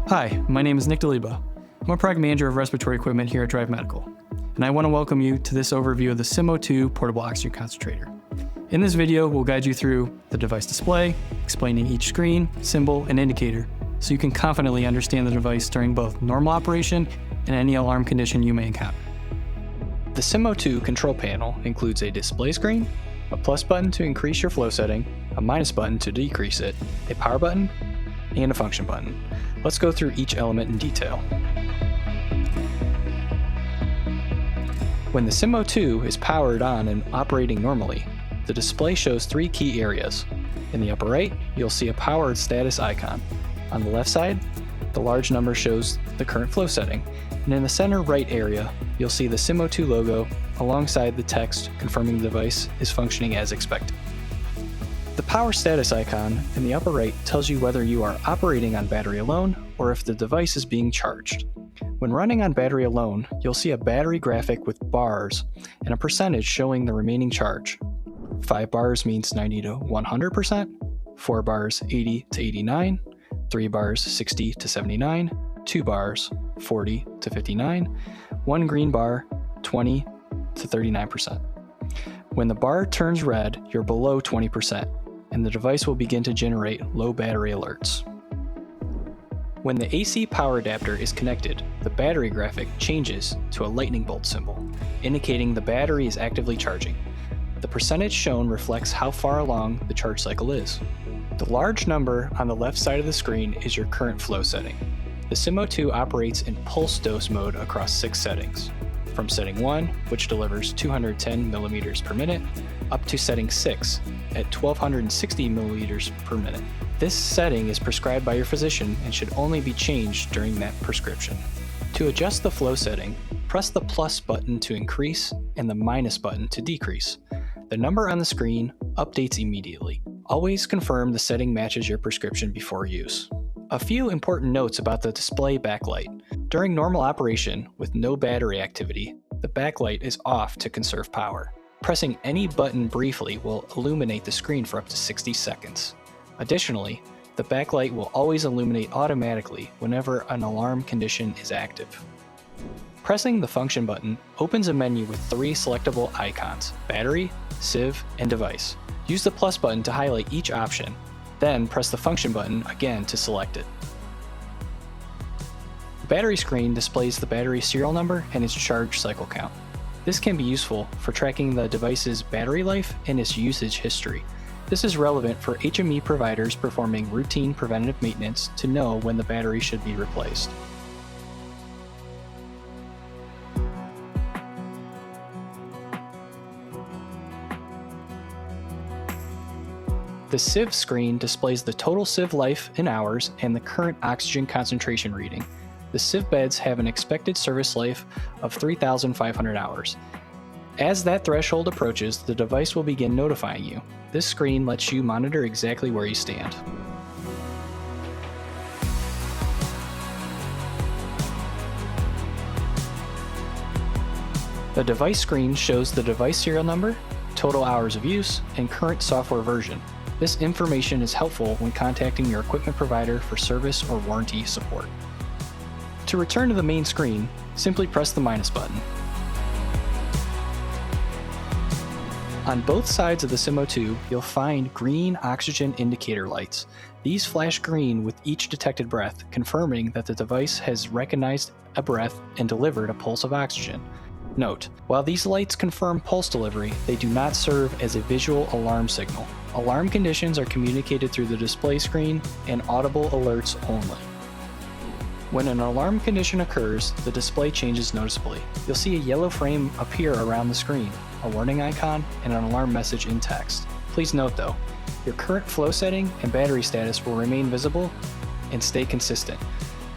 Hi, my name is Nick Duliba. I'm a product manager of respiratory equipment here at Drive Medical, and I want to welcome you to this overview of the SIMO2 Portable Oxygen Concentrator. In this video, we'll guide you through the device display, explaining each screen, symbol, and indicator, so you can confidently understand the device during both normal operation and any alarm condition you may encounter. The SIMO2 control panel includes a display screen, a plus button to increase your flow setting, a minus button to decrease it, a power button, and a function button. Let's go through each element in detail. When the SIMO2 is powered on and operating normally, the display shows three key areas. In the upper right, you'll see a powered status icon. On the left side, the large number shows the current flow setting, and in the center right area, you'll see the SIMO2 logo alongside the text confirming the device is functioning as expected. The power status icon in the upper right tells you whether you are operating on battery alone or if the device is being charged. When running on battery alone, you'll see a battery graphic with bars and a percentage showing the remaining charge. 5 bars means 90 to 100%, 4 bars 80 to 89, 3 bars 60 to 79, 2 bars 40 to 59, 1 green bar 20 to 39%. When the bar turns red, you're below 20%, and the device will begin to generate low battery alerts. When the AC power adapter is connected, the battery graphic changes to a lightning bolt symbol, indicating the battery is actively charging. The percentage shown reflects how far along the charge cycle is. The large number on the left side of the screen is your current flow setting. The SIMO2 operates in pulse dose mode across 6 settings, from setting 1, which delivers 210 millimeters per minute, up to setting 6 at 1260 milliliters per minute. This setting is prescribed by your physician and should only be changed during that prescription. To adjust the flow setting, press the plus button to increase and the minus button to decrease. The number on the screen updates immediately. Always confirm the setting matches your prescription before use. A few important notes about the display backlight. During normal operation with no battery activity, the backlight is off to conserve power. Pressing any button briefly will illuminate the screen for up to 60 seconds. Additionally, the backlight will always illuminate automatically whenever an alarm condition is active. Pressing the function button opens a menu with 3 selectable icons: battery, sieve, and device. Use the plus button to highlight each option, then press the function button again to select it. The battery screen displays the battery serial number and its charge cycle count. This can be useful for tracking the device's battery life and its usage history. This is relevant for HME providers performing routine preventative maintenance to know when the battery should be replaced. The sieve screen displays the total sieve life in hours and the current oxygen concentration reading. The sieve beds have an expected service life of 3,500 hours. As that threshold approaches, the device will begin notifying you. This screen lets you monitor exactly where you stand. The device screen shows the device serial number, total hours of use, and current software version. This information is helpful when contacting your equipment provider for service or warranty support. To return to the main screen, simply press the minus button. On both sides of the SIMO2, you'll find green oxygen indicator lights. These flash green with each detected breath, confirming that the device has recognized a breath and delivered a pulse of oxygen. Note, while these lights confirm pulse delivery, they do not serve as a visual alarm signal. Alarm conditions are communicated through the display screen and audible alerts only. When an alarm condition occurs, the display changes noticeably. You'll see a yellow frame appear around the screen, a warning icon, and an alarm message in text. Please note though, your current flow setting and battery status will remain visible and stay consistent.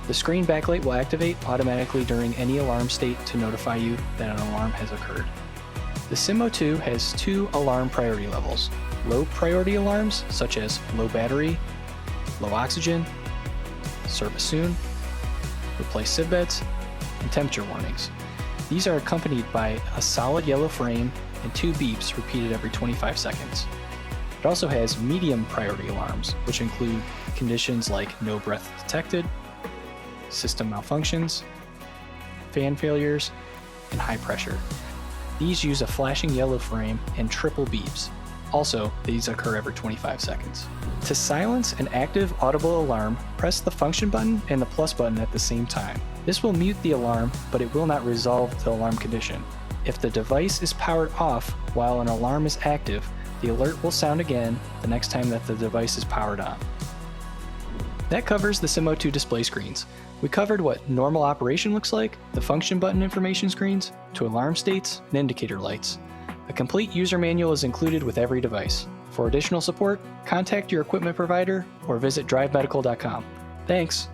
The screen backlight will activate automatically during any alarm state to notify you that an alarm has occurred. The SIMO2 has 2 alarm priority levels: low priority alarms such as low battery, low oxygen, service soon, replace sieve beds, and temperature warnings. These are accompanied by a solid yellow frame and 2 beeps repeated every 25 seconds. It also has medium priority alarms, which include conditions like no breath detected, system malfunctions, fan failures, and high pressure. These use a flashing yellow frame and triple beeps. Also, these occur every 25 seconds. To silence an active audible alarm, press the function button and the plus button at the same time. This will mute the alarm, but it will not resolve the alarm condition. If the device is powered off while an alarm is active, the alert will sound again the next time that the device is powered on. That covers the SIMO2 display screens. We covered what normal operation looks like, the function button information screens, to alarm states and indicator lights. A complete user manual is included with every device. For additional support, contact your equipment provider or visit drivemedical.com. Thanks!